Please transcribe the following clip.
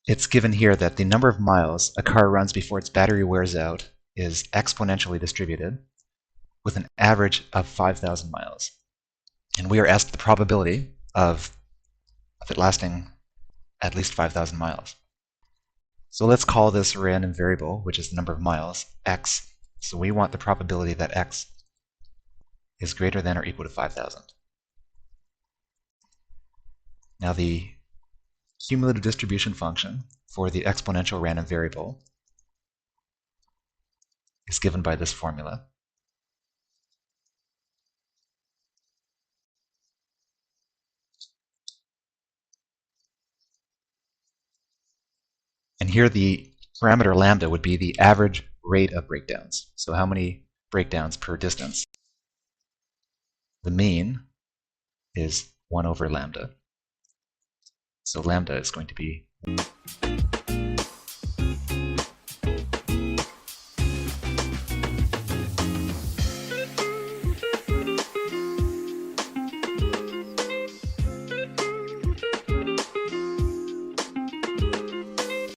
it's given here that the number of miles a car runs before its battery wears out is exponentially distributed with an average of 5,000 miles. And we are asked the probability of it lasting at least 5,000 miles. So let's call this random variable, which is the number of miles, x. So we want the probability that x is greater than or equal to 5,000. Now the cumulative distribution function for the exponential random variable is given by this formula. And here the parameter lambda would be the average rate of breakdowns. So how many breakdowns per distance? The mean is 1 over lambda. So lambda is going to be